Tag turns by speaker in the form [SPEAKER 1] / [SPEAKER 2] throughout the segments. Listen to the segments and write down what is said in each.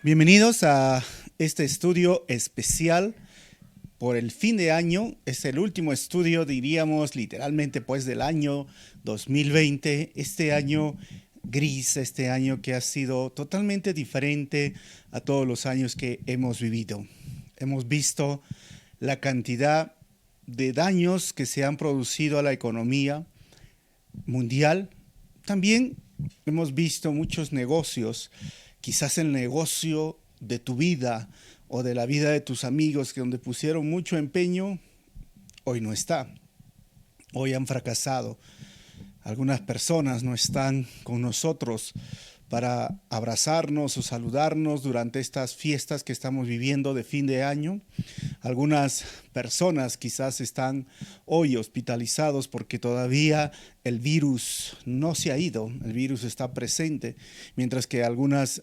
[SPEAKER 1] Bienvenidos a este estudio especial por el fin de año. Es el último estudio, diríamos literalmente, pues del año 2020. Este año gris, este año que ha sido totalmente diferente a todos los años que hemos vivido. Hemos visto la cantidad de daños que se han producido a la economía mundial. También hemos visto muchos negocios, quizás el negocio de tu vida o de la vida de tus amigos, que donde pusieron mucho empeño, hoy no está. Hoy han fracasado. Algunas personas no están con nosotros para abrazarnos o saludarnos durante estas fiestas que estamos viviendo de fin de año. Algunas personas quizás están hoy hospitalizados porque todavía el virus no se ha ido, el virus está presente, mientras que algunos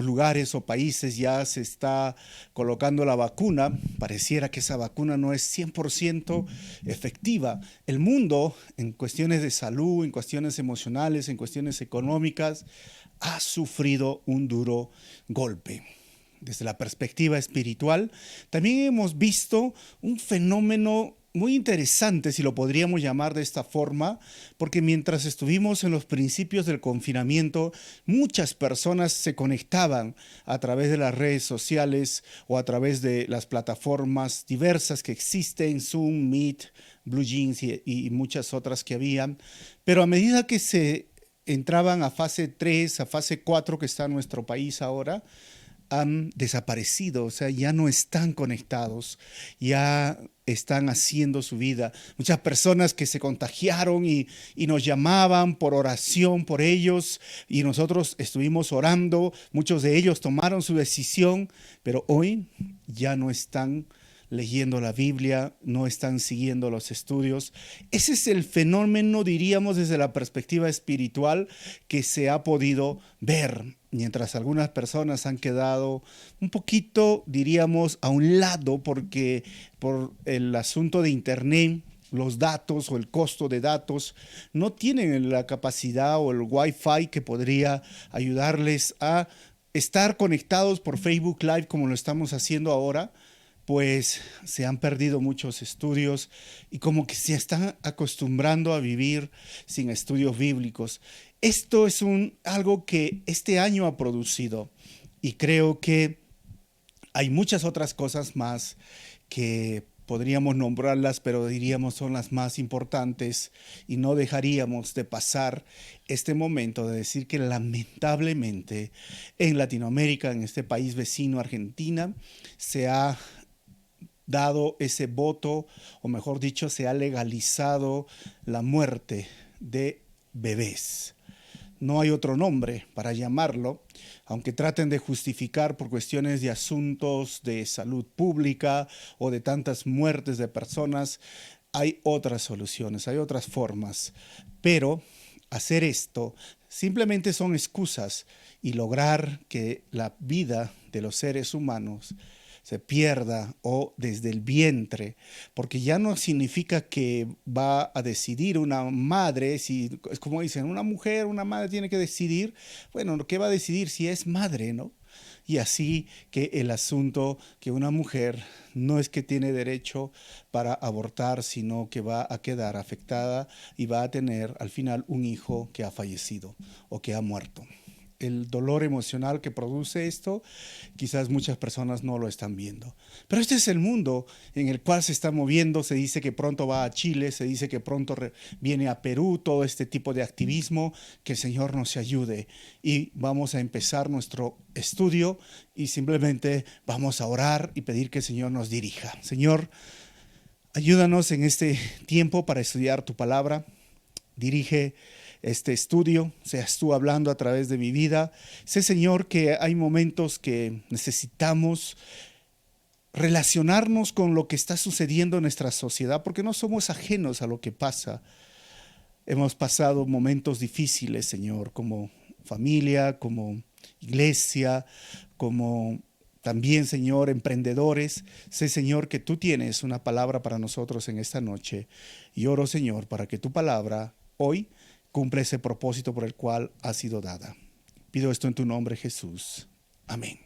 [SPEAKER 1] lugares o países ya se está colocando la vacuna. Pareciera que esa vacuna no es 100% efectiva. El mundo, en cuestiones de salud, en cuestiones emocionales, en cuestiones económicas, ha sufrido un duro golpe. Desde la perspectiva espiritual, también hemos visto un fenómeno muy interesante, si lo podríamos llamar de esta forma, porque mientras estuvimos en los principios del confinamiento, muchas personas se conectaban a través de las redes sociales o a través de las plataformas diversas que existen, Zoom, Meet, Blue Jeans y muchas otras que habían, pero a medida que se entraban a fase 3, a fase 4 que está en nuestro país ahora, han desaparecido, o sea, ya no están conectados, ya están haciendo su vida. Muchas personas que se contagiaron y nos llamaban por oración por ellos y nosotros estuvimos orando, muchos de ellos tomaron su decisión, pero hoy ya no están leyendo la Biblia, no están siguiendo los estudios. Ese es el fenómeno, diríamos, desde la perspectiva espiritual que se ha podido ver, mientras algunas personas han quedado un poquito, diríamos, a un lado porque por el asunto de Internet, los datos o el costo de datos no tienen la capacidad o el Wi-Fi que podría ayudarles a estar conectados por Facebook Live como lo estamos haciendo ahora. Pues se han perdido muchos estudios y como que se están acostumbrando a vivir sin estudios bíblicos. Esto es algo que este año ha producido y creo que hay muchas otras cosas más que podríamos nombrarlas, pero diríamos son las más importantes y no dejaríamos de pasar este momento de decir que lamentablemente en Latinoamérica, en este país vecino Argentina, se ha dado ese voto, o mejor dicho, se ha legalizado la muerte de bebés. No hay otro nombre para llamarlo, aunque traten de justificar por cuestiones de asuntos de salud pública o de tantas muertes de personas, hay otras soluciones, hay otras formas. Pero hacer esto simplemente son excusas y lograr que la vida de los seres humanos se pierda o desde el vientre, porque ya no significa que va a decidir una madre, si es como dicen, una madre tiene que decidir, bueno, ¿qué va a decidir si es madre, no? Y así que el asunto que una mujer no es que tiene derecho para abortar, sino que va a quedar afectada y va a tener al final un hijo que ha fallecido o que ha muerto. El dolor emocional que produce esto, quizás muchas personas no lo están viendo. Pero este es el mundo en el cual se está moviendo. Se dice que pronto va a Chile, se dice que pronto viene a Perú, todo este tipo de activismo. Que el Señor nos ayude. Y vamos a empezar nuestro estudio y simplemente vamos a orar y pedir que el Señor nos dirija. Señor, ayúdanos en este tiempo para estudiar tu palabra. Dirige este estudio, seas tú hablando a través de mi vida. Sé, Señor, que hay momentos que necesitamos relacionarnos con lo que está sucediendo en nuestra sociedad, porque no somos ajenos a lo que pasa. Hemos pasado momentos difíciles, Señor, como familia, como iglesia, como también, Señor, emprendedores. Sé, Señor, que tú tienes una palabra para nosotros en esta noche. Y oro, Señor, para que tu palabra hoy cumpla ese propósito por el cual ha sido dada. Pido esto en tu nombre, Jesús. Amén.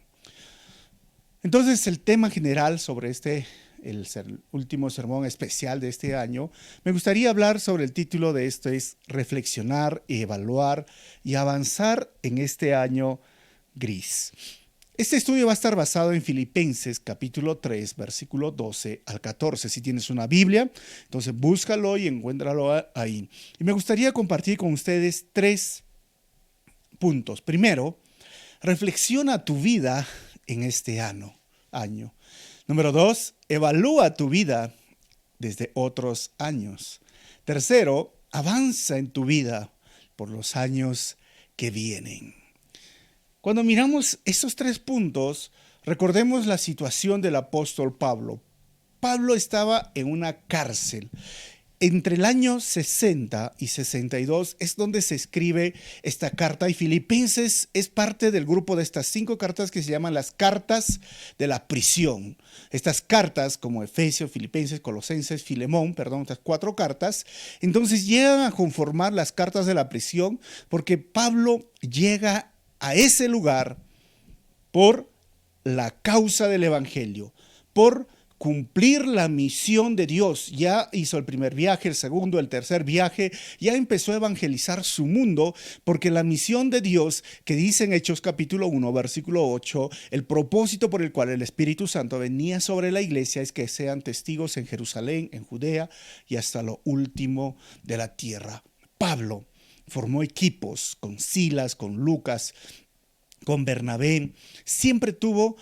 [SPEAKER 1] Entonces, el tema general sobre último sermón especial de este año, me gustaría hablar sobre el título de esto, es reflexionar, evaluar y avanzar en este año gris. Este estudio va a estar basado en Filipenses capítulo 3, versículo 12 al 14. Si tienes una Biblia, entonces búscalo y encuéntralo ahí. Y me gustaría compartir con ustedes 3 puntos. Primero, reflexiona tu vida en este año. Número 2, evalúa tu vida desde otros años. Tercero, avanza en tu vida por los años que vienen. Cuando miramos esos 3 puntos, recordemos la situación del apóstol Pablo. Pablo estaba en una cárcel. Entre el año 60 y 62 es donde se escribe esta carta, y Filipenses es parte del grupo de estas 5 cartas que se llaman las cartas de la prisión. Estas cartas, como Efesios, Filipenses, Colosenses, Filemón, estas 4 cartas, entonces llegan a conformar las cartas de la prisión, porque Pablo llega a ese lugar por la causa del evangelio, por cumplir la misión de Dios. Ya hizo el primer viaje, el segundo, el tercer viaje, ya empezó a evangelizar su mundo, porque la misión de Dios, que dice en Hechos capítulo 1, versículo 8, el propósito por el cual el Espíritu Santo venía sobre la iglesia es que sean testigos en Jerusalén, en Judea y hasta lo último de la tierra. Pablo formó equipos con Silas, con Lucas, con Bernabé, siempre tuvo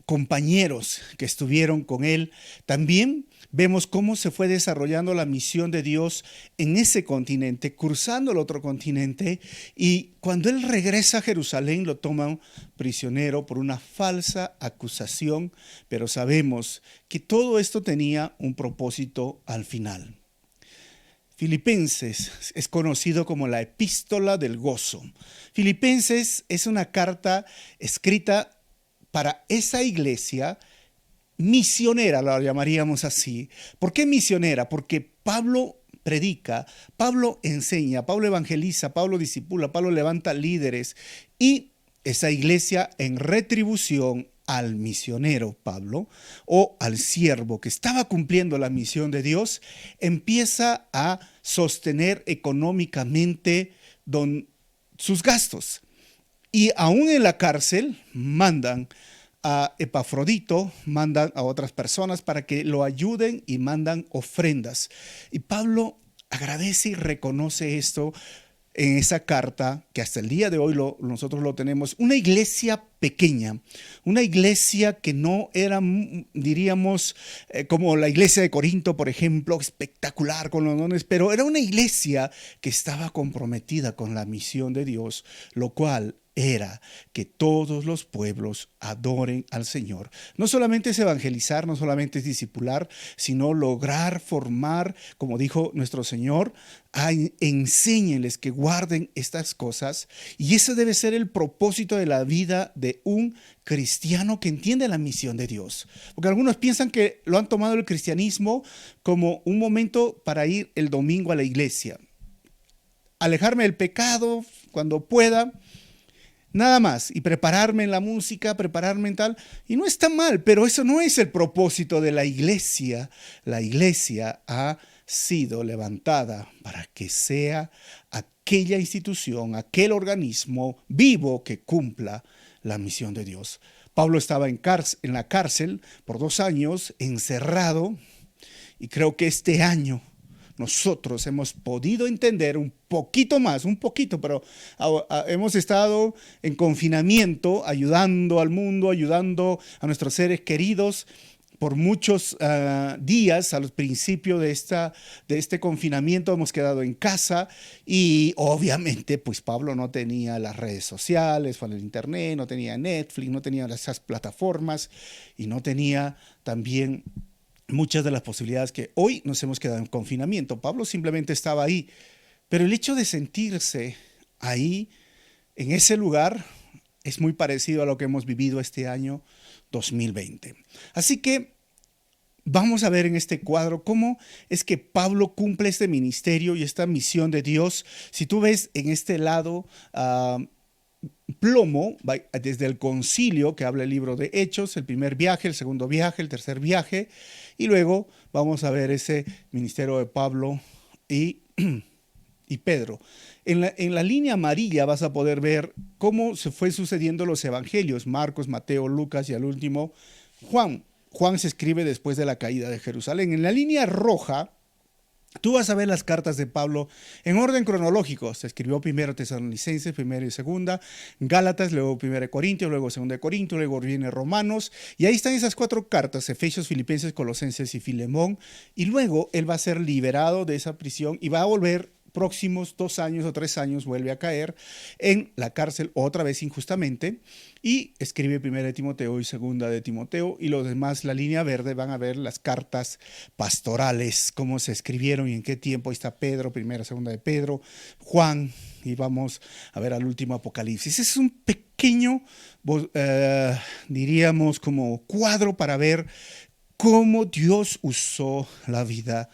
[SPEAKER 1] compañeros que estuvieron con él. También vemos cómo se fue desarrollando la misión de Dios en ese continente, cruzando el otro continente, y cuando él regresa a Jerusalén lo toman prisionero por una falsa acusación, pero sabemos que todo esto tenía un propósito al final. Filipenses es conocido como la epístola del gozo. Filipenses es una carta escrita para esa iglesia misionera, la llamaríamos así. ¿Por qué misionera? Porque Pablo predica, Pablo enseña, Pablo evangeliza, Pablo discipula, Pablo levanta líderes, y esa iglesia, en retribución al misionero Pablo, o al siervo que estaba cumpliendo la misión de Dios, empieza a sostener económicamente sus gastos. Y aún en la cárcel mandan a Epafrodito, mandan a otras personas para que lo ayuden y mandan ofrendas. Y Pablo agradece y reconoce esto en esa carta, que hasta el día de hoy nosotros lo tenemos. Una iglesia pequeña, una iglesia que no era, diríamos, como la iglesia de Corinto, por ejemplo, espectacular con los dones, pero era una iglesia que estaba comprometida con la misión de Dios, lo cual era que todos los pueblos adoren al Señor. No solamente es evangelizar, no solamente es discipular, sino lograr formar, como dijo nuestro Señor, enséñenles que guarden estas cosas. Y ese debe ser el propósito de la vida de un cristiano que entiende la misión de Dios. Porque algunos piensan que lo han tomado el cristianismo como un momento para ir el domingo a la iglesia, alejarme del pecado cuando pueda, nada más, y prepararme en la música, prepararme en tal, y no está mal, pero eso no es el propósito de la iglesia. La iglesia ha sido levantada para que sea aquella institución, aquel organismo vivo que cumpla la misión de Dios. Pablo estaba en la cárcel por 2 años, encerrado, y creo que este año nosotros hemos podido entender un poquito más, pero hemos estado en confinamiento, ayudando al mundo, ayudando a nuestros seres queridos por muchos días. A los principios de este confinamiento hemos quedado en casa, y obviamente pues Pablo no tenía las redes sociales, el internet, no tenía Netflix, no tenía esas plataformas, y no tenía también muchas de las posibilidades que hoy nos hemos quedado en confinamiento. Pablo simplemente estaba ahí, pero el hecho de sentirse ahí, en ese lugar, es muy parecido a lo que hemos vivido este año 2020. Así que vamos a ver en este cuadro cómo es que Pablo cumple este ministerio y esta misión de Dios. Si tú ves en este lado plomo, desde el concilio que habla el libro de Hechos, el primer viaje, el segundo viaje, el tercer viaje, y luego vamos a ver ese ministerio de Pablo y, y Pedro. En la línea amarilla vas a poder ver cómo se fue sucediendo los evangelios, Marcos, Mateo, Lucas y al último Juan. Juan se escribe después de la caída de Jerusalén. En la línea roja tú vas a ver las cartas de Pablo en orden cronológico. Se escribió primero Tesalonicenses, primero y segunda, Gálatas, luego primero Corintios, luego segunda de Corintios, luego viene Romanos. Y ahí están esas 4 cartas, Efesios, Filipenses, Colosenses y Filemón. Y luego él va a ser liberado de esa prisión y va a volver próximos 2 años o 3 años, vuelve a caer en la cárcel otra vez injustamente y escribe primera de Timoteo y segunda de Timoteo, y los demás, la línea verde, van a ver las cartas pastorales, cómo se escribieron y en qué tiempo. Ahí está Pedro, primera, segunda de Pedro, Juan, y vamos a ver al último Apocalipsis. Es un pequeño, diríamos, como cuadro para ver cómo Dios usó la vida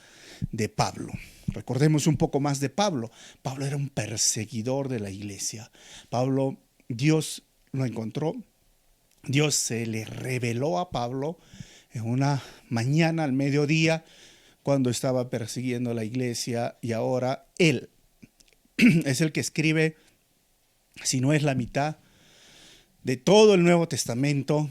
[SPEAKER 1] de Pablo. Recordemos un poco más de Pablo. Pablo era un perseguidor de la iglesia. Pablo, Dios lo encontró. Dios se le reveló a Pablo en una mañana al mediodía cuando estaba persiguiendo la iglesia, y ahora él es el que escribe, si no es la mitad, de todo el Nuevo Testamento.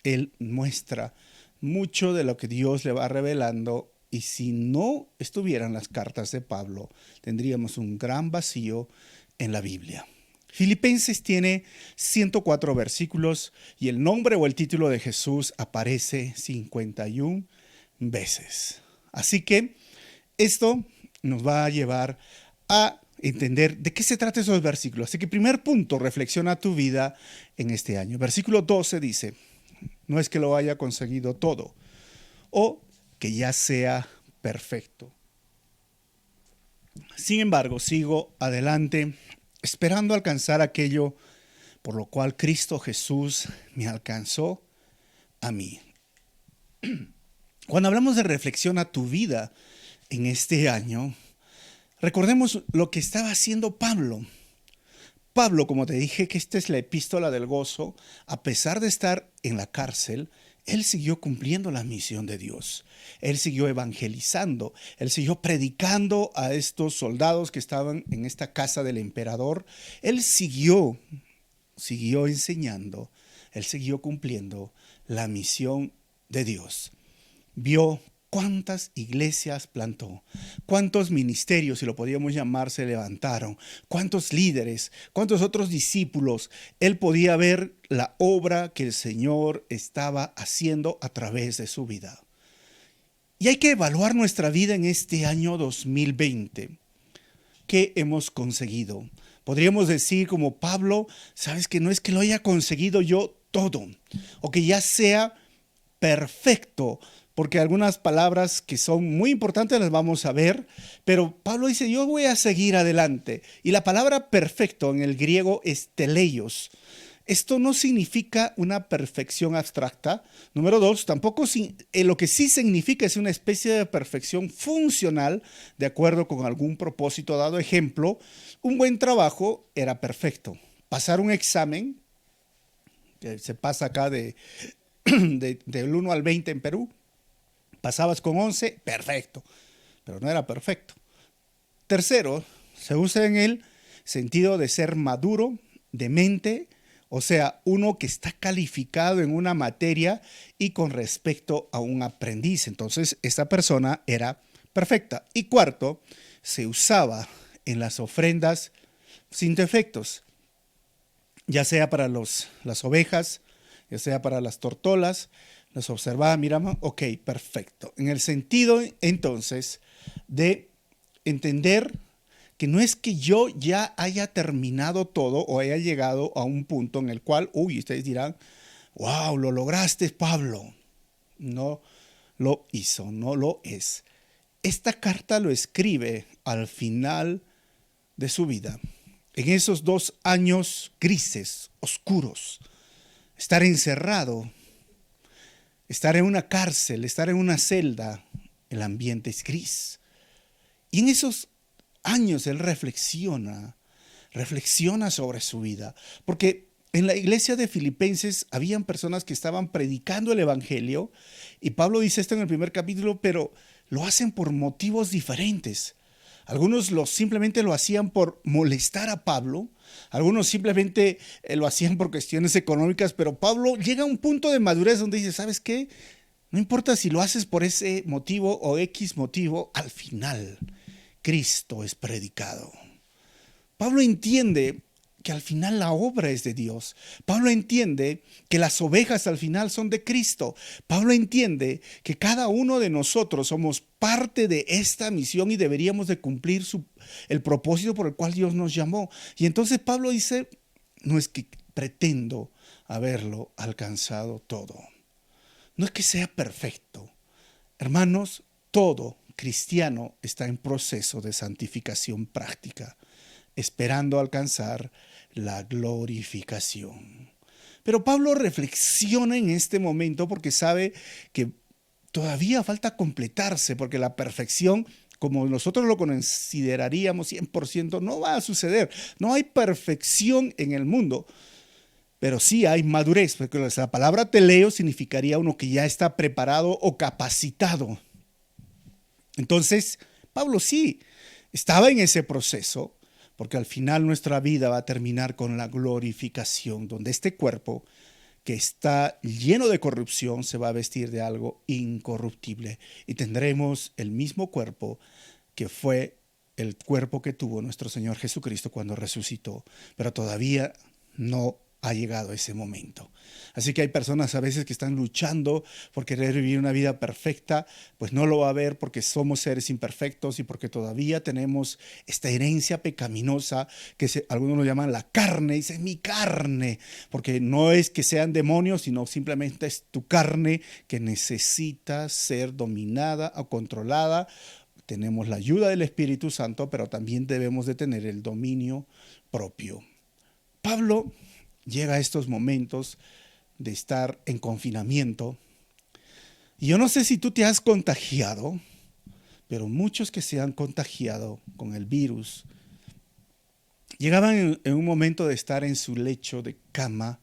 [SPEAKER 1] Él muestra mucho de lo que Dios le va revelando. Y si no estuvieran las cartas de Pablo, tendríamos un gran vacío en la Biblia. Filipenses tiene 104 versículos y el nombre o el título de Jesús aparece 51 veces. Así que esto nos va a llevar a entender de qué se trata esos versículos. Así que primer punto, reflexiona tu vida en este año. Versículo 12 dice, no es que lo haya conseguido todo o que ya sea perfecto. Sin embargo, sigo adelante, esperando alcanzar aquello por lo cual Cristo Jesús me alcanzó a mí. Cuando hablamos de reflexión a tu vida en este año, recordemos lo que estaba haciendo Pablo. Pablo, como te dije, que esta es la epístola del gozo, a pesar de estar en la cárcel, él siguió cumpliendo la misión de Dios. Él siguió evangelizando. Él siguió predicando a estos soldados que estaban en esta casa del emperador. Él siguió enseñando. Él siguió cumpliendo la misión de Dios. Vio cuántas iglesias plantó, cuántos ministerios, si lo podíamos llamar, se levantaron, cuántos líderes, cuántos otros discípulos. Él podía ver la obra que el Señor estaba haciendo a través de su vida. Y hay que evaluar nuestra vida en este año 2020. ¿Qué hemos conseguido? Podríamos decir como Pablo, sabes que no es que lo haya conseguido yo todo, o que ya sea perfecto, porque algunas palabras que son muy importantes las vamos a ver, pero Pablo dice, yo voy a seguir adelante. Y la palabra perfecto en el griego es teleios. Esto no significa una perfección abstracta. Número 2, tampoco lo que sí significa es una especie de perfección funcional de acuerdo con algún propósito dado. Ejemplo, un buen trabajo era perfecto. Pasar un examen, que se pasa acá del 1 al 20 en Perú, pasabas con 11, perfecto, pero no era perfecto. Tercero, se usa en el sentido de ser maduro, de mente, o sea, uno que está calificado en una materia y con respecto a un aprendiz. Entonces, esta persona era perfecta. Y cuarto, se usaba en las ofrendas sin defectos, ya sea para las ovejas, ya sea para las tortolas. Las observaba, miramos, ok, perfecto. En el sentido, entonces, de entender que no es que yo ya haya terminado todo o haya llegado a un punto en el cual, ustedes dirán, wow, lo lograste, Pablo. No lo hizo, no lo es. Esta carta lo escribe al final de su vida, en esos 2 años grises, oscuros, estar encerrado, estar en una cárcel, estar en una celda, el ambiente es gris. Y en esos años él reflexiona reflexiona sobre su vida, porque en la iglesia de Filipenses habían personas que estaban predicando el evangelio y Pablo dice esto en el primer capítulo, pero lo hacen por motivos diferentes. Algunos simplemente lo hacían por molestar a Pablo, algunos simplemente lo hacían por cuestiones económicas, pero Pablo llega a un punto de madurez donde dice, ¿sabes qué? No importa si lo haces por ese motivo o X motivo, al final Cristo es predicado. Pablo entiende que al final la obra es de Dios. Pablo entiende que las ovejas al final son de Cristo. Pablo entiende que cada uno de nosotros somos parte de esta misión y deberíamos de cumplir el propósito por el cual Dios nos llamó. Y entonces Pablo dice, no es que pretendo haberlo alcanzado todo. No es que sea perfecto. Hermanos, todo cristiano está en proceso de santificación práctica, esperando alcanzar la glorificación. Pero Pablo reflexiona en este momento porque sabe que todavía falta completarse, porque la perfección, como nosotros lo consideraríamos 100%, no va a suceder. No hay perfección en el mundo, pero sí hay madurez, porque la palabra teleo significaría uno que ya está preparado o capacitado. Entonces, Pablo sí estaba en ese proceso, porque al final nuestra vida va a terminar con la glorificación, donde este cuerpo que está lleno de corrupción se va a vestir de algo incorruptible y tendremos el mismo cuerpo que fue el cuerpo que tuvo nuestro Señor Jesucristo cuando resucitó, pero todavía no ha llegado ese momento. Así que hay personas a veces que están luchando por querer vivir una vida perfecta, pues no lo va a ver porque somos seres imperfectos y porque todavía tenemos esta herencia pecaminosa que algunos lo llaman la carne, dice mi carne, porque no es que sean demonios, sino simplemente es tu carne que necesita ser dominada o controlada. Tenemos la ayuda del Espíritu Santo, pero también debemos de tener el dominio propio. Pablo llega a estos momentos de estar en confinamiento. Y yo no sé si tú te has contagiado, pero muchos que se han contagiado con el virus llegaban en un momento de estar en su lecho de cama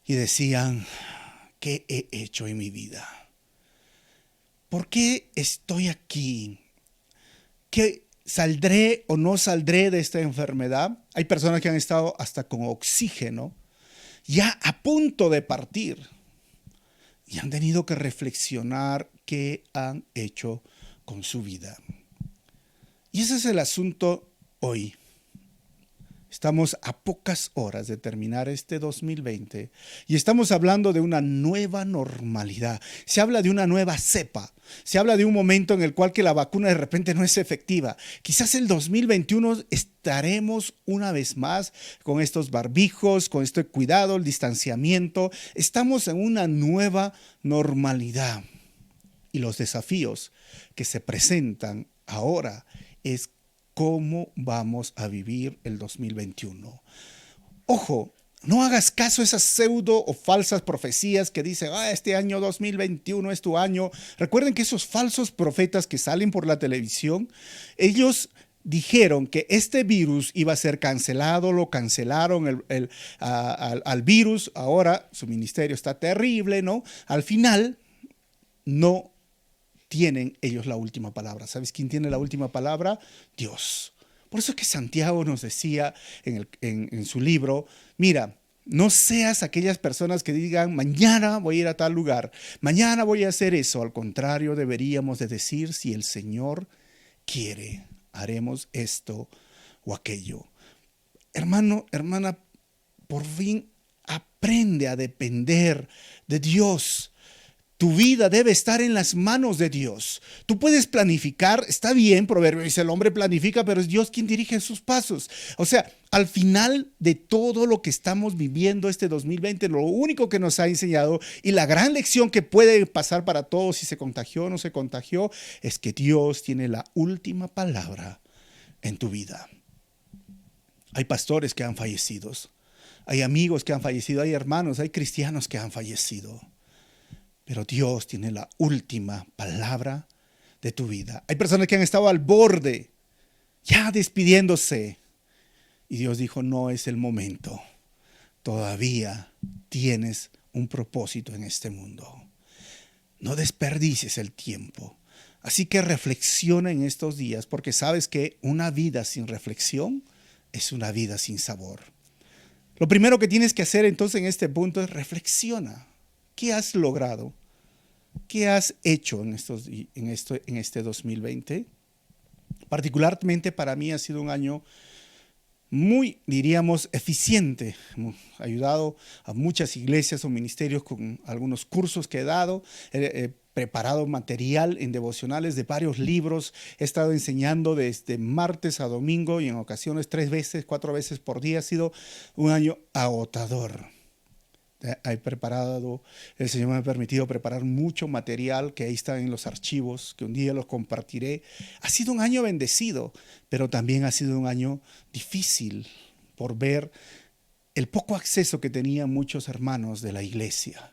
[SPEAKER 1] y decían, ¿qué he hecho en mi vida? ¿Por qué estoy aquí? ¿Qué saldré o no saldré de esta enfermedad? Hay personas que han estado hasta con oxígeno, ya a punto de partir, y han tenido que reflexionar qué han hecho con su vida. Y ese es el asunto hoy. Estamos a pocas horas de terminar este 2020 y estamos hablando de una nueva normalidad. Se habla de una nueva cepa. Se habla de un momento en el cual que la vacuna de repente no es efectiva. Quizás el 2021 estaremos una vez más con estos barbijos, con este cuidado, el distanciamiento. Estamos en una nueva normalidad. Y los desafíos que se presentan ahora es cómo vamos a vivir el 2021. Ojo, no hagas caso a esas pseudo o falsas profecías que dicen, este año 2021 es tu año. Recuerden que esos falsos profetas que salen por la televisión, ellos dijeron que este virus iba a ser cancelado, lo cancelaron al virus, ahora su ministerio está terrible, ¿no? Al final, no tienen ellos la última palabra. ¿Sabes quién tiene la última palabra? Dios. Por eso es que Santiago nos decía en su libro, mira, no seas aquellas personas que digan, mañana voy a ir a tal lugar, mañana voy a hacer eso. Al contrario, deberíamos de decir, si el Señor quiere, haremos esto o aquello. Hermano, hermana, por fin aprende a depender de Dios. Tu vida debe estar en las manos de Dios. Tú puedes planificar, está bien, Proverbio dice, el hombre planifica, pero es Dios quien dirige sus pasos. O sea, al final de todo lo que estamos viviendo este 2020, lo único que nos ha enseñado y la gran lección que puede pasar para todos, si se contagió o no se contagió, es que Dios tiene la última palabra en tu vida. Hay pastores que han fallecido, hay amigos que han fallecido, hay hermanos, hay cristianos que han fallecido. Pero Dios tiene la última palabra de tu vida. Hay personas que han estado al borde, ya despidiéndose. Y Dios dijo, no es el momento. Todavía tienes un propósito en este mundo. No desperdicies el tiempo. Así que reflexiona en estos días, porque sabes que una vida sin reflexión es una vida sin sabor. Lo primero que tienes que hacer entonces en este punto es reflexiona. ¿Qué has logrado? ¿Qué has hecho en este 2020? Particularmente para mí ha sido un año muy, diríamos, eficiente. Hemos ayudado a muchas iglesias o ministerios con algunos cursos que he dado. He preparado material en devocionales de varios libros. He estado enseñando desde martes a domingo y en ocasiones 3 veces, 4 veces por día. Ha sido un año agotador. El Señor me ha permitido preparar mucho material que ahí está en los archivos, que un día los compartiré. Ha sido un año bendecido, pero también ha sido un año difícil por ver el poco acceso que tenían muchos hermanos de la iglesia.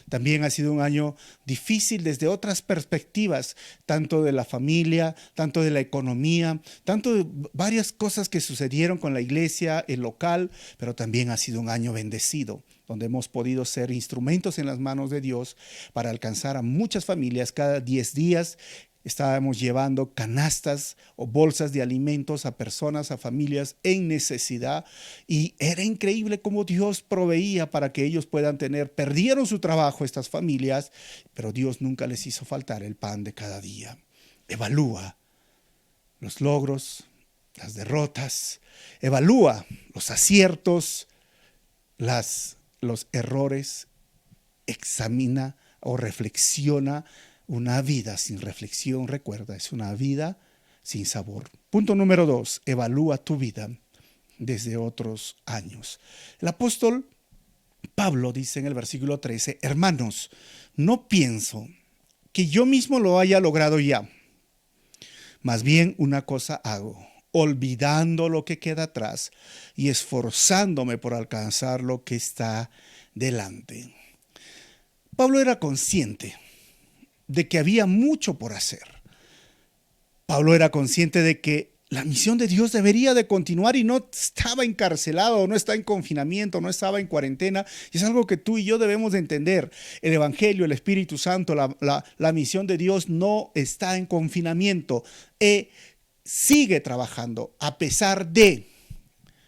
[SPEAKER 1] También ha sido un año difícil desde otras perspectivas, tanto de la familia, tanto de la economía, tanto de varias cosas que sucedieron con la iglesia, el local, pero también ha sido un año bendecido, donde hemos podido ser instrumentos en las manos de Dios para alcanzar a muchas familias. Cada 10 días estábamos llevando canastas o bolsas de alimentos a personas, a familias en necesidad, y era increíble cómo Dios proveía para que ellos puedan tener. Perdieron su trabajo estas familias, pero Dios nunca les hizo faltar el pan de cada día. Evalúa los logros, las derrotas, evalúa los aciertos, los errores, examina o reflexiona. Una vida sin reflexión, recuerda, es una vida sin sabor. Punto número 2, evalúa tu vida desde otros años. El apóstol Pablo dice en el versículo 13, hermanos, no pienso que yo mismo lo haya logrado ya. Más bien una cosa hago, olvidando lo que queda atrás y esforzándome por alcanzar lo que está delante. Pablo era consciente de que había mucho por hacer. Pablo era consciente de que la misión de Dios debería de continuar y no estaba encarcelado, no está en confinamiento, no estaba en cuarentena. Y es algo que tú y yo debemos de entender. El Evangelio, el Espíritu Santo, la misión de Dios no está en confinamiento. Sigue trabajando a pesar de.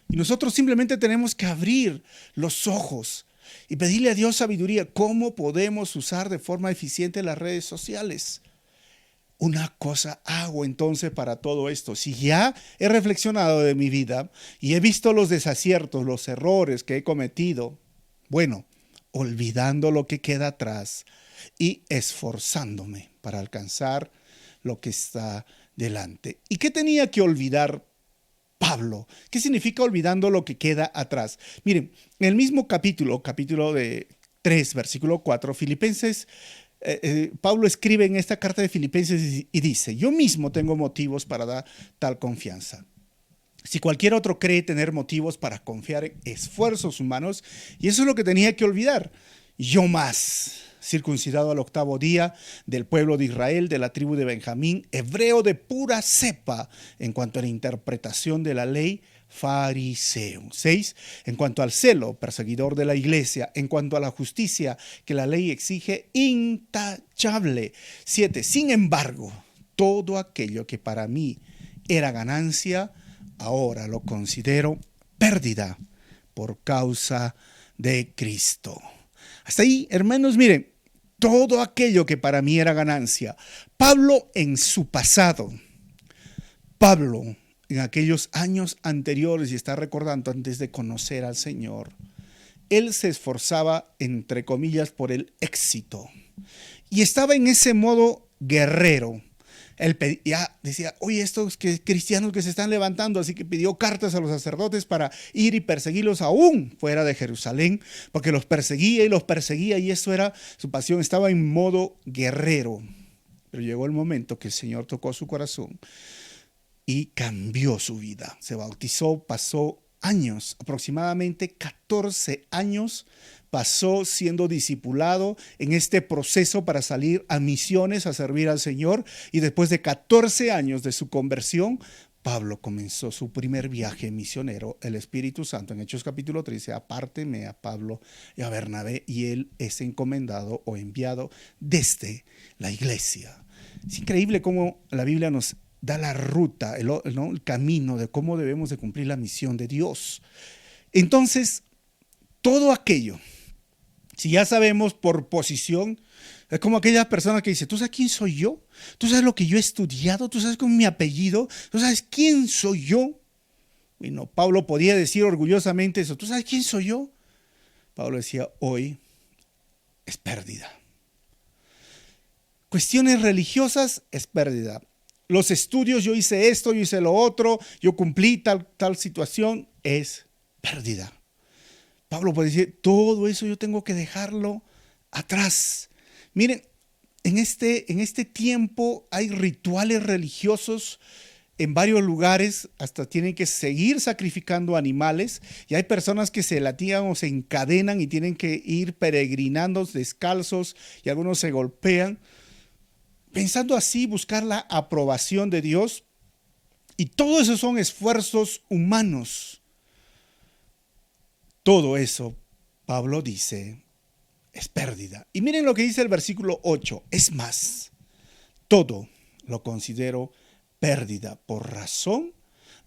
[SPEAKER 1] Y nosotros simplemente tenemos que abrir los ojos y pedirle a Dios sabiduría. ¿Cómo podemos usar de forma eficiente las redes sociales? Una cosa hago entonces para todo esto. Si ya he reflexionado de mi vida y he visto los desaciertos, los errores que he cometido, bueno, olvidando lo que queda atrás y esforzándome para alcanzar lo que está delante. ¿Y qué tenía que olvidar Pablo? ¿Qué significa olvidando lo que queda atrás? Miren, en el mismo capítulo de 3, versículo 4, Pablo escribe en esta carta de Filipenses y dice, yo mismo tengo motivos para dar tal confianza. Si cualquier otro cree tener motivos para confiar en esfuerzos humanos, y eso es lo que tenía que olvidar, yo más, circuncidado al 8º día, del pueblo de Israel, de la tribu de Benjamín, hebreo de pura cepa, en cuanto a la interpretación de la ley, fariseo. 6, en cuanto al celo, perseguidor de la iglesia, en cuanto a la justicia que la ley exige, intachable. 7, sin embargo, todo aquello que para mí era ganancia, ahora lo considero pérdida por causa de Cristo. Hasta ahí, hermanos, miren, todo aquello que para mí era ganancia. Pablo en su pasado, Pablo en aquellos años anteriores, y está recordando antes de conocer al Señor, él se esforzaba, entre comillas, por el éxito. Y estaba en ese modo guerrero. Él ya decía, oye, estos cristianos que se están levantando, así que pidió cartas a los sacerdotes para ir y perseguirlos aún fuera de Jerusalén, porque los perseguía, y eso era su pasión. Estaba en modo guerrero. Pero llegó el momento que el Señor tocó su corazón y cambió su vida. Se bautizó, pasó años, aproximadamente 14 años, pasó siendo discipulado en este proceso para salir a misiones, a servir al Señor, y después de 14 años de su conversión, Pablo comenzó su primer viaje misionero, el Espíritu Santo, en Hechos capítulo 13, apárteme a Pablo y a Bernabé, y él es encomendado o enviado desde la iglesia. Es increíble cómo la Biblia nos da la ruta, ¿no? El camino de cómo debemos de cumplir la misión de Dios. Entonces, todo aquello, si ya sabemos por posición, es como aquella persona que dice, ¿tú sabes quién soy yo? ¿Tú sabes lo que yo he estudiado? ¿Tú sabes con mi apellido? ¿Tú sabes quién soy yo? Bueno, Pablo podía decir orgullosamente eso. ¿Tú sabes quién soy yo? Pablo decía, hoy es pérdida. Cuestiones religiosas es pérdida. Los estudios, yo hice esto, yo hice lo otro, yo cumplí tal situación, es pérdida. Pablo puede decir, todo eso yo tengo que dejarlo atrás. Miren, en este tiempo hay rituales religiosos en varios lugares, hasta tienen que seguir sacrificando animales, y hay personas que se latigan o se encadenan y tienen que ir peregrinando descalzos, y algunos se golpean, pensando así buscar la aprobación de Dios, y todo eso son esfuerzos humanos. Todo eso, Pablo dice, es pérdida. Y miren lo que dice el versículo 8. Es más, todo lo considero pérdida por razón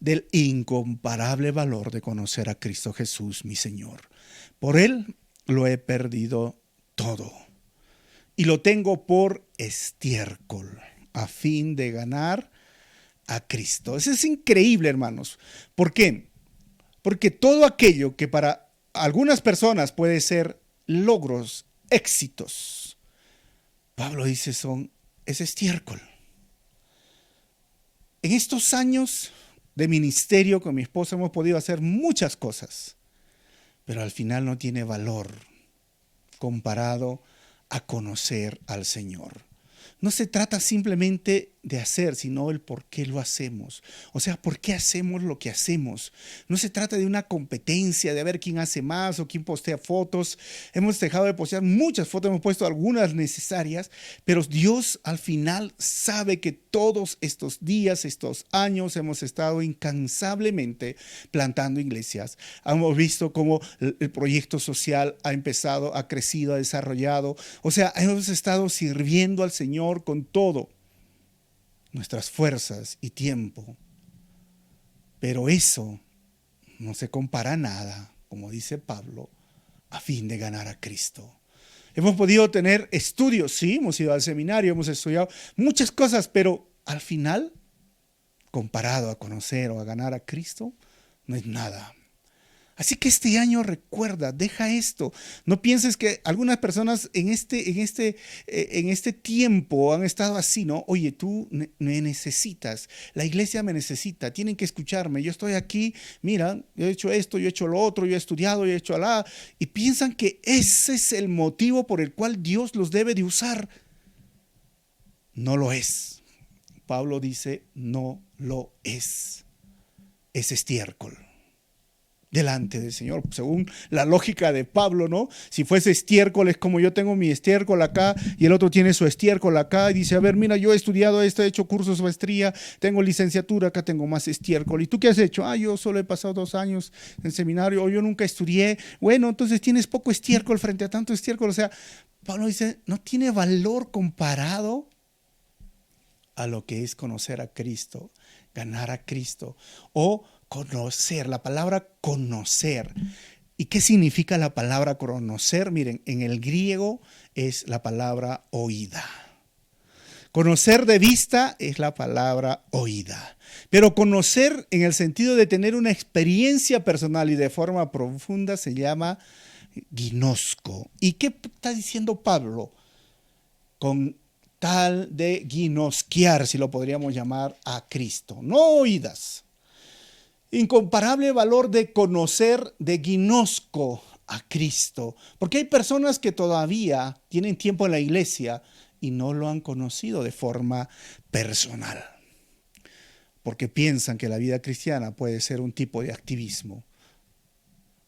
[SPEAKER 1] del incomparable valor de conocer a Cristo Jesús, mi Señor. Por Él lo he perdido todo y lo tengo por estiércol a fin de ganar a Cristo. Eso es increíble, hermanos. ¿Por qué? Porque todo aquello que para algunas personas puede ser logros, éxitos, Pablo dice es estiércol. En estos años de ministerio con mi esposa hemos podido hacer muchas cosas, pero al final no tiene valor comparado a conocer al Señor. No se trata simplemente de hacer, sino el por qué lo hacemos. O sea, ¿por qué hacemos lo que hacemos? No se trata de una competencia, de ver quién hace más o quién postea fotos. Hemos dejado de postear muchas fotos, hemos puesto algunas necesarias, pero Dios al final sabe que todos estos días, estos años, hemos estado incansablemente plantando iglesias. Hemos visto cómo el proyecto social ha empezado, ha crecido, ha desarrollado. O sea, hemos estado sirviendo al Señor con todo, nuestras fuerzas y tiempo. Pero eso no se compara a nada, como dice Pablo, a fin de ganar a Cristo. Hemos podido tener estudios, sí, hemos ido al seminario, hemos estudiado muchas cosas, pero al final, comparado a conocer o a ganar a Cristo, no es nada. Así que este año recuerda, deja esto. No pienses que algunas personas en este tiempo han estado así, ¿no? Oye, tú me necesitas, la iglesia me necesita, tienen que escucharme. Yo estoy aquí, mira, yo he hecho esto, yo he hecho lo otro, yo he estudiado, yo he hecho alá. Y piensan que ese es el motivo por el cual Dios los debe de usar. No lo es. Pablo dice, no lo es. Es estiércol delante del Señor, según la lógica de Pablo, ¿no? Si fuese estiércol, es como yo tengo mi estiércol acá y el otro tiene su estiércol acá y dice, a ver, mira, yo he estudiado esto, he hecho cursos de maestría, tengo licenciatura, acá tengo más estiércol. ¿Y tú qué has hecho? Yo solo he pasado 2 años en seminario, o yo nunca estudié. Bueno, entonces tienes poco estiércol frente a tanto estiércol. O sea, Pablo dice, no tiene valor comparado a lo que es conocer a Cristo, ganar a Cristo o conocer. La palabra conocer. ¿Y qué significa la palabra conocer? Miren, en el griego es la palabra oída. Conocer de vista es la palabra oída. Pero conocer en el sentido de tener una experiencia personal y de forma profunda se llama ginosco. ¿Y qué está diciendo Pablo con tal de ginosquear, si lo podríamos llamar, a Cristo? No oídas. Incomparable valor de conocer, de ginosco a Cristo. Porque hay personas que todavía tienen tiempo en la iglesia y no lo han conocido de forma personal. Porque piensan que la vida cristiana puede ser un tipo de activismo.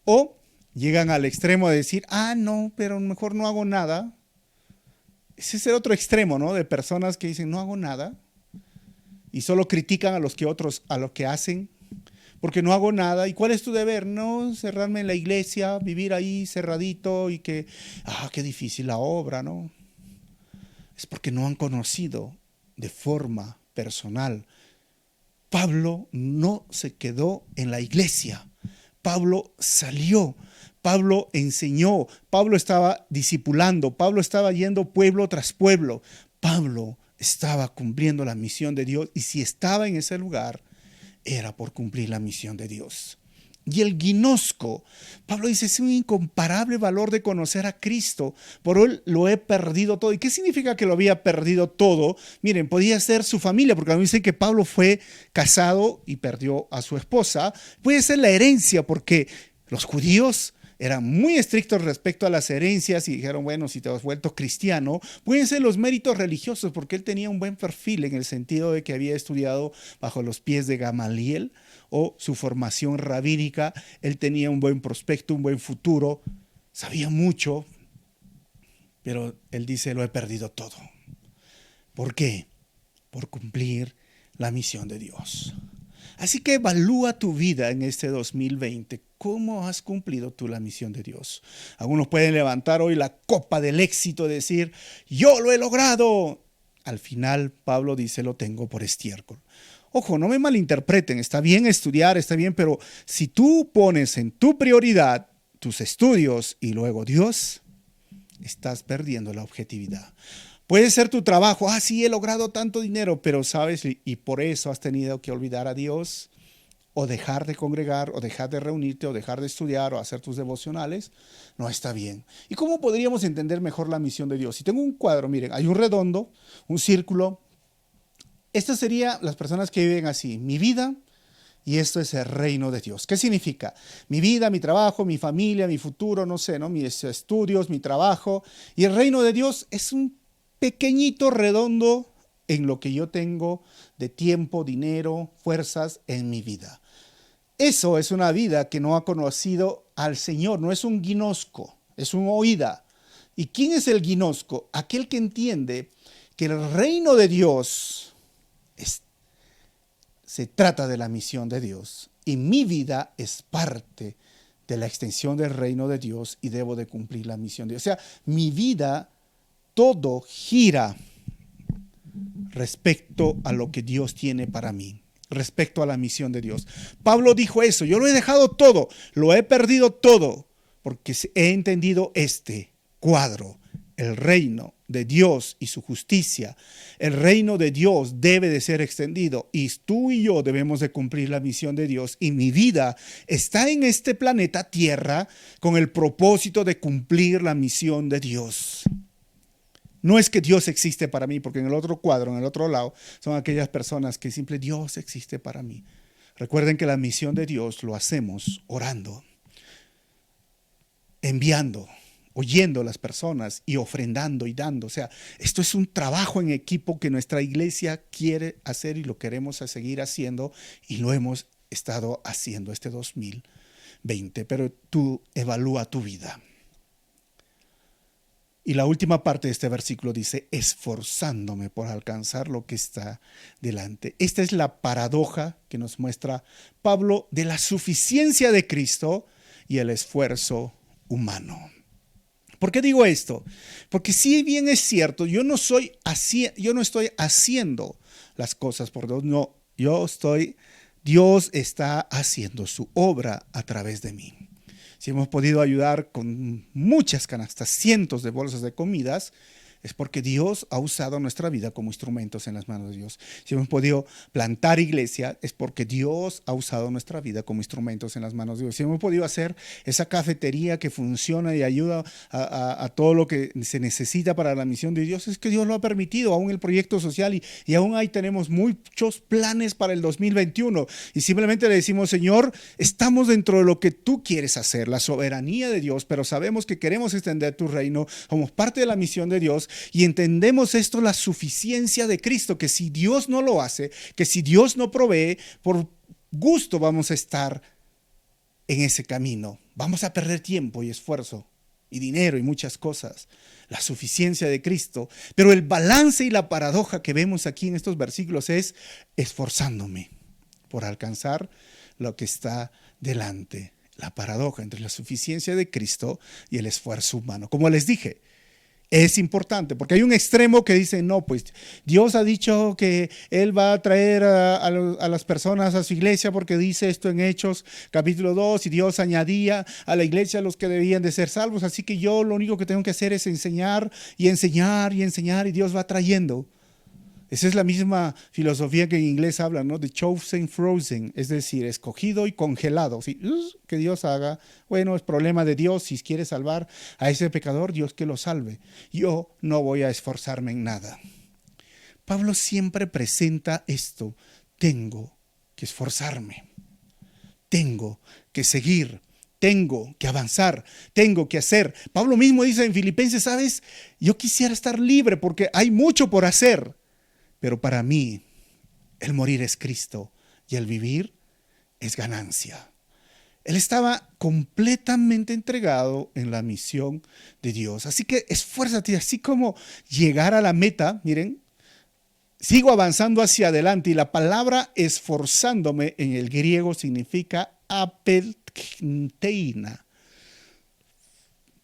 [SPEAKER 1] O llegan al extremo de decir, no, pero mejor no hago nada. Ese es el otro extremo, ¿no? De personas que dicen, no hago nada. y solo critican a los que hacen, porque no hago nada. ¿Y cuál es tu deber? No, cerrarme en la iglesia, vivir ahí cerradito y qué difícil la obra, ¿no? Es porque no han conocido de forma personal. Pablo no se quedó en la iglesia. Pablo salió. Pablo enseñó. Pablo estaba discipulando. Pablo estaba yendo pueblo tras pueblo. Pablo estaba cumpliendo la misión de Dios. Y si estaba en ese lugar, era por cumplir la misión de Dios. Y el gnosco, Pablo dice, es un incomparable valor de conocer a Cristo. Por él lo he perdido todo. ¿Y qué significa que lo había perdido todo? Miren, podía ser su familia, porque a mí dicen que Pablo fue casado y perdió a su esposa. Puede ser la herencia, porque los judíos eran muy estrictos respecto a las herencias y dijeron, bueno, si te has vuelto cristiano, pueden ser los méritos religiosos, porque él tenía un buen perfil en el sentido de que había estudiado bajo los pies de Gamaliel, o su formación rabínica. Él tenía un buen prospecto, un buen futuro, sabía mucho, pero él dice, lo he perdido todo. ¿Por qué? Por cumplir la misión de Dios. Así que evalúa tu vida en este 2020. ¿Cómo has cumplido tú la misión de Dios? Algunos pueden levantar hoy la copa del éxito y decir, yo lo he logrado. Al final, Pablo dice, lo tengo por estiércol. Ojo, no me malinterpreten, está bien estudiar, está bien, pero si tú pones en tu prioridad tus estudios y luego Dios, estás perdiendo la objetividad. Puede ser tu trabajo, sí, he logrado tanto dinero, pero sabes, y por eso has tenido que olvidar a Dios, o dejar de congregar, o dejar de reunirte, o dejar de estudiar, o hacer tus devocionales. No está bien. ¿Y cómo podríamos entender mejor la misión de Dios? Si tengo un cuadro, miren, hay un redondo, un círculo. Esto sería las personas que viven así, mi vida, y esto es el reino de Dios. ¿Qué significa? Mi vida, mi trabajo, mi familia, mi futuro, no sé, ¿no? Mis estudios, mi trabajo. Y el reino de Dios es un pequeñito redondo en lo que yo tengo de tiempo, dinero, fuerzas en mi vida. Eso es una vida que no ha conocido al Señor, no es un gnosco, es un oída. ¿Y quién es el gnosco? Aquel que entiende que el reino de Dios se trata de la misión de Dios y mi vida es parte de la extensión del reino de Dios y debo de cumplir la misión de Dios. O sea, mi vida, todo gira respecto a lo que Dios tiene para mí, respecto a la misión de Dios. Pablo dijo eso, yo lo he dejado todo, lo he perdido todo, porque he entendido este cuadro. El reino de Dios y su justicia, el reino de Dios debe de ser extendido y tú y yo debemos de cumplir la misión de Dios y mi vida está en este planeta Tierra con el propósito de cumplir la misión de Dios. No es que Dios existe para mí, porque en el otro cuadro, en el otro lado, son aquellas personas que simple Dios existe para mí. Recuerden que la misión de Dios lo hacemos orando, enviando, oyendo a las personas y ofrendando y dando. O sea, esto es un trabajo en equipo que nuestra iglesia quiere hacer y lo queremos seguir haciendo y lo hemos estado haciendo este 2020. Pero tú evalúa tu vida. Y la última parte de este versículo dice, esforzándome por alcanzar lo que está delante. Esta es la paradoja que nos muestra Pablo de la suficiencia de Cristo y el esfuerzo humano. ¿Por qué digo esto? Porque si bien es cierto, yo no estoy haciendo las cosas por Dios, no, Dios está haciendo su obra a través de mí. Si hemos podido ayudar con muchas canastas, cientos de bolsas de comidas, es porque Dios ha usado nuestra vida como instrumentos en las manos de Dios. Si hemos podido plantar iglesia, es porque Dios ha usado nuestra vida como instrumentos en las manos de Dios. Si hemos podido hacer esa cafetería que funciona y ayuda a todo lo que se necesita para la misión de Dios, es que Dios lo ha permitido, aún el proyecto social, y aún ahí tenemos muchos planes para el 2021. Y simplemente le decimos, Señor, estamos dentro de lo que tú quieres hacer, la soberanía de Dios, pero sabemos que queremos extender tu reino, somos parte de la misión de Dios. Y entendemos esto, la suficiencia de Cristo, que si Dios no lo hace, que si Dios no provee, por gusto vamos a estar en ese camino. Vamos a perder tiempo y esfuerzo y dinero y muchas cosas. La suficiencia de Cristo. Pero el balance y la paradoja que vemos aquí en estos versículos es esforzándome por alcanzar lo que está delante. La paradoja entre la suficiencia de Cristo y el esfuerzo humano. Como les dije, es importante porque hay un extremo que dice, no, pues Dios ha dicho que Él va a traer a las personas a su iglesia porque dice esto en Hechos capítulo 2 y Dios añadía a la iglesia a los que debían de ser salvos. Así que yo lo único que tengo que hacer es enseñar y enseñar y enseñar y Dios va trayendo. Esa es la misma filosofía que en inglés hablan, ¿no? De chosen frozen, es decir, escogido y congelado. ¿Sí? Que Dios haga, bueno, es problema de Dios. Si quiere salvar a ese pecador, Dios que lo salve. Yo no voy a esforzarme en nada. Pablo siempre presenta esto. Tengo que esforzarme. Tengo que seguir. Tengo que avanzar, tengo que hacer. Pablo mismo dice en Filipenses, ¿sabes? Yo quisiera estar libre porque hay mucho por hacer. Pero para mí, el morir es Cristo y el vivir es ganancia. Él estaba completamente entregado en la misión de Dios. Así que esfuérzate, así como llegar a la meta. Miren, sigo avanzando hacia adelante y la palabra esforzándome en el griego significa apelteina.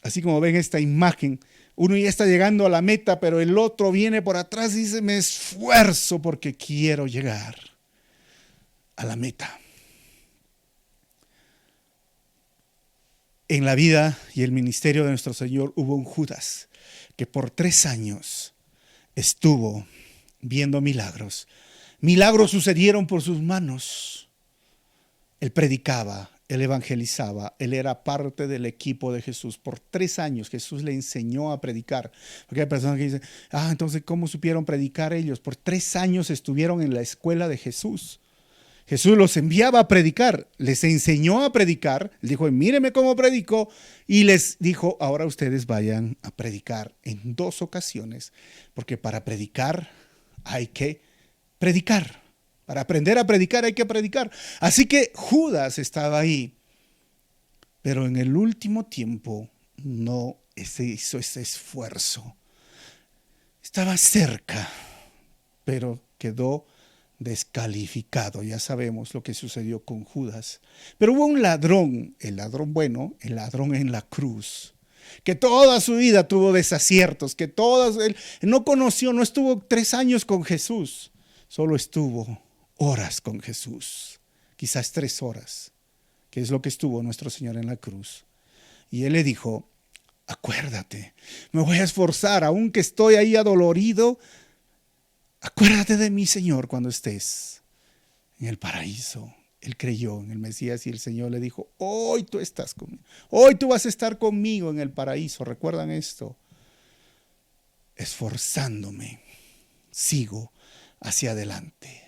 [SPEAKER 1] Así como ven esta imagen, uno ya está llegando a la meta, pero el otro viene por atrás y dice, me esfuerzo porque quiero llegar a la meta. En la vida y el ministerio de nuestro Señor hubo un Judas que por 3 años estuvo viendo milagros. Milagros sucedieron por sus manos. Él predicaba. Él evangelizaba, él era parte del equipo de Jesús. Por 3 años Jesús le enseñó a predicar. Porque hay personas que dicen, entonces ¿cómo supieron predicar ellos? Por 3 años estuvieron en la escuela de Jesús. Jesús los enviaba a predicar, les enseñó a predicar. Él dijo, míreme cómo predico. Y les dijo, ahora ustedes vayan a predicar en 2 ocasiones. Porque para predicar hay que predicar. Para aprender a predicar hay que predicar. Así que Judas estaba ahí. Pero en el último tiempo no se hizo ese esfuerzo. Estaba cerca, pero quedó descalificado. Ya sabemos lo que sucedió con Judas. Pero hubo un ladrón, el ladrón bueno, el ladrón en la cruz, que toda su vida tuvo desaciertos, que él no conoció, no estuvo 3 años con Jesús, solo estuvo horas con Jesús, quizás 3 horas, que es lo que estuvo nuestro Señor en la cruz. Y Él le dijo, acuérdate, me voy a esforzar, aunque estoy ahí adolorido, acuérdate de mí, Señor, cuando estés en el paraíso. Él creyó en el Mesías y el Señor le dijo, hoy tú estás conmigo, hoy tú vas a estar conmigo en el paraíso. ¿Recuerdan esto? Esforzándome, sigo hacia adelante.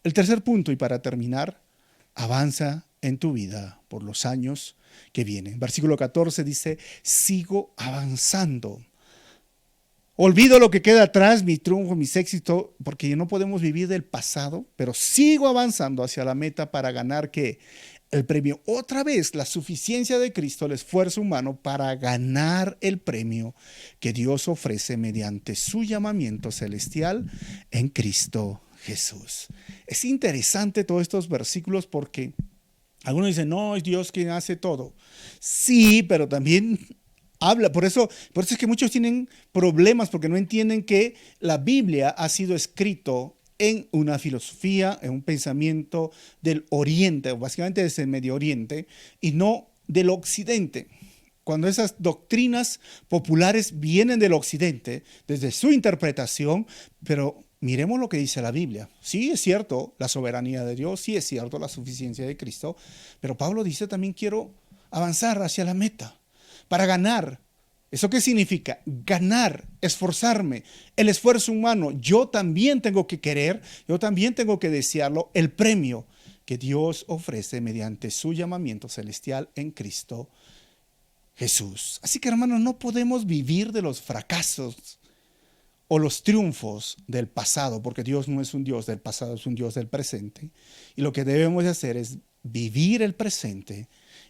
[SPEAKER 1] El tercer punto, y para terminar, avanza en tu vida por los años que vienen. Versículo 14 dice, sigo avanzando. Olvido lo que queda atrás, mi triunfo, mis éxitos, porque no podemos vivir del pasado, pero sigo avanzando hacia la meta para ganar ¿qué? El premio. Otra vez, la suficiencia de Cristo, el esfuerzo humano para ganar el premio que Dios ofrece mediante su llamamiento celestial en Cristo Jesús. Es interesante todos estos versículos porque algunos dicen, no, es Dios quien hace todo. Sí, pero también habla, por eso es que muchos tienen problemas porque no entienden que la Biblia ha sido escrito en una filosofía, en un pensamiento del Oriente, básicamente desde el Medio Oriente, y no del Occidente. Cuando esas doctrinas populares vienen del Occidente, desde su interpretación, pero miremos lo que dice la Biblia. Sí es cierto la soberanía de Dios, sí es cierto la suficiencia de Cristo, pero Pablo dice también quiero avanzar hacia la meta para ganar. ¿Eso qué significa? Ganar, esforzarme, el esfuerzo humano. Yo también tengo que querer, yo también tengo que desearlo, el premio que Dios ofrece mediante su llamamiento celestial en Cristo Jesús. Así que hermanos, no podemos vivir de los fracasos o los triunfos del pasado, porque Dios no es un Dios del pasado, es un Dios del presente. Y lo que debemos de hacer es vivir el presente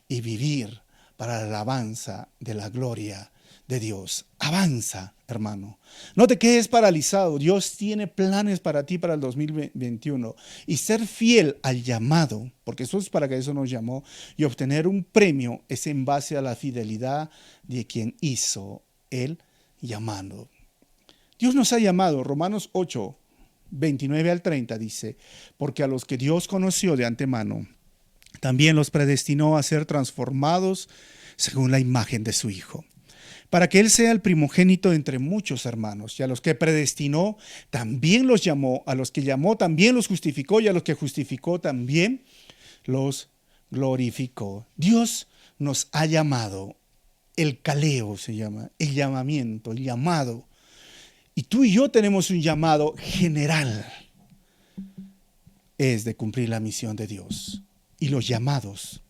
[SPEAKER 1] y vivir para la alabanza de la gloria de Dios. Avanza, hermano. No te quedes paralizado. Dios tiene planes para ti para el 2021. Y ser fiel al llamado, porque eso es para que eso nos llamó, y obtener un premio es en base a la fidelidad de quien hizo el llamado. Dios nos ha llamado, Romanos 8, 29 al 30 dice, porque a los que Dios conoció de antemano, también los predestinó a ser transformados según la imagen de su Hijo, para que Él sea el primogénito entre muchos hermanos. Y a los que predestinó, también los llamó. A los que llamó, también los justificó. Y a los que justificó, también los glorificó. Dios nos ha llamado. El caleo se llama, el llamamiento, el llamado. Y tú y yo tenemos un llamado general. Es de cumplir la misión de Dios. Y los llamados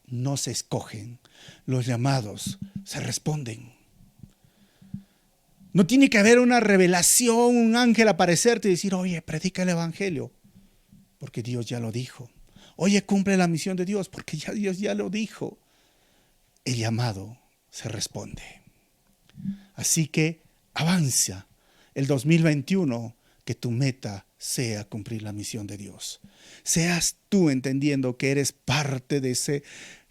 [SPEAKER 1] no se escogen. Los llamados se responden. No tiene que haber una revelación, un ángel aparecerte y decir, oye, predica el evangelio, porque Dios ya lo dijo. Oye, cumple la misión de Dios, porque ya Dios ya lo dijo. El llamado se responde. Así que avanza el 2021, que tu meta sea cumplir la misión de Dios. Seas tú entendiendo que eres parte de ese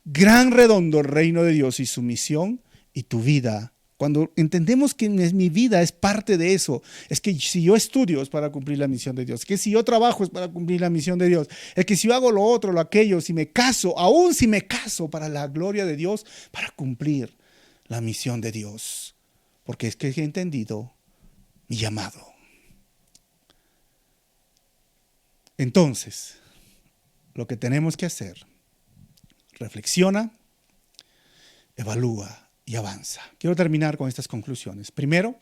[SPEAKER 1] gran redondo reino de Dios y su misión, y tu vida. Cuando entendemos que mi vida es parte de eso, es que si yo estudio es para cumplir la misión de Dios, que si yo trabajo es para cumplir la misión de Dios, es que si yo hago lo otro, lo aquello, si me caso, aún si me caso para la gloria de Dios, para cumplir la misión de Dios, porque es que he entendido mi llamado. Entonces, lo que tenemos que hacer, reflexiona, evalúa y avanza. Quiero terminar con estas conclusiones. Primero,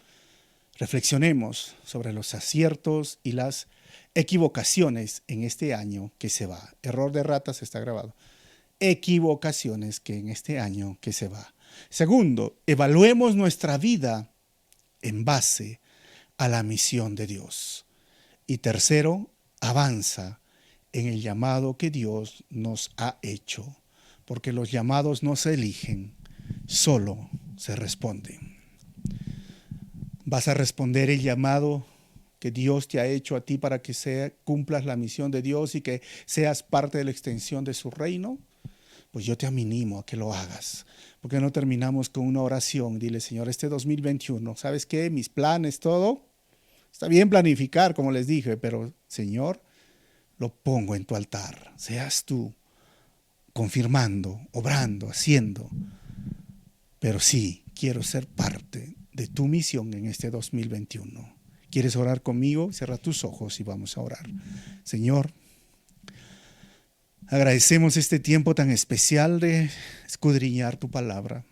[SPEAKER 1] reflexionemos sobre los aciertos y las equivocaciones en este año que se va. Error de ratas está grabado. Equivocaciones que en este año que se va. Segundo, evaluemos nuestra vida en base a la misión de Dios. Y tercero, avanza en el llamado que Dios nos ha hecho, porque los llamados no se eligen, solo se responden. Vas a responder el llamado que Dios te ha hecho a ti para que cumplas la misión de Dios y que seas parte de la extensión de su reino. Pues yo te animo a que lo hagas. ¿Por qué no terminamos con una oración? Dile, Señor, este 2021, ¿sabes qué? Mis planes, todo, está bien planificar, como les dije, pero Señor, lo pongo en tu altar. Seas tú confirmando, obrando, haciendo. Pero sí, quiero ser parte de tu misión en este 2021. ¿Quieres orar conmigo? Cierra tus ojos y vamos a orar. Señor, agradecemos este tiempo tan especial de escudriñar tu palabra.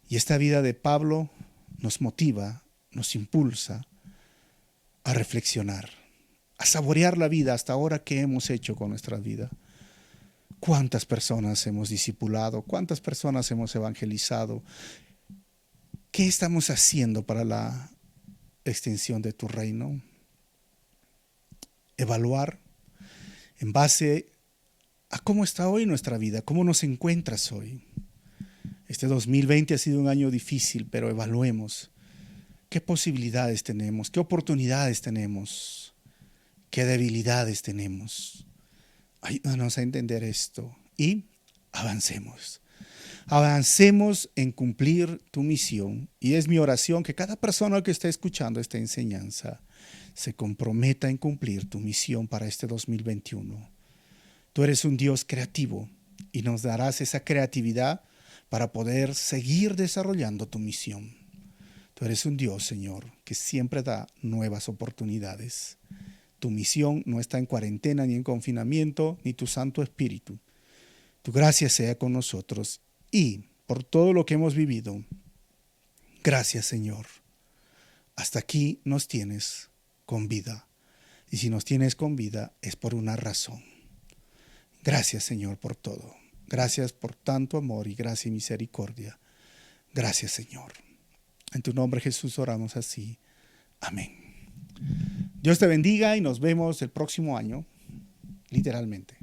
[SPEAKER 1] Y esta vida de Pablo nos motiva, nos impulsa a reflexionar, a saborear la vida hasta ahora que hemos hecho con nuestra vida. ¿Cuántas personas hemos discipulado? ¿Cuántas personas hemos evangelizado? ¿Qué estamos haciendo para la extensión de tu reino? Evaluar en base a cómo está hoy nuestra vida, cómo nos encuentras hoy. Este 2020 ha sido un año difícil, pero evaluemos qué posibilidades tenemos, qué oportunidades tenemos, qué debilidades tenemos. Ayúdanos a entender esto y avancemos. Avancemos en cumplir tu misión. Y es mi oración que cada persona que esté escuchando esta enseñanza se comprometa en cumplir tu misión para este 2021. Tú eres un Dios creativo y nos darás esa creatividad para poder seguir desarrollando tu misión. Tú eres un Dios, Señor, que siempre da nuevas oportunidades. Tu misión no está en cuarentena ni en confinamiento, ni tu Santo Espíritu. Tu gracia sea con nosotros y por todo lo que hemos vivido. Gracias, Señor. Hasta aquí nos tienes con vida. Y si nos tienes con vida es por una razón. Gracias, Señor, por todo. Gracias por tanto amor y gracia y misericordia. Gracias, Señor. En tu nombre, Jesús, oramos así. Amén. Dios te bendiga y nos vemos el próximo año, literalmente.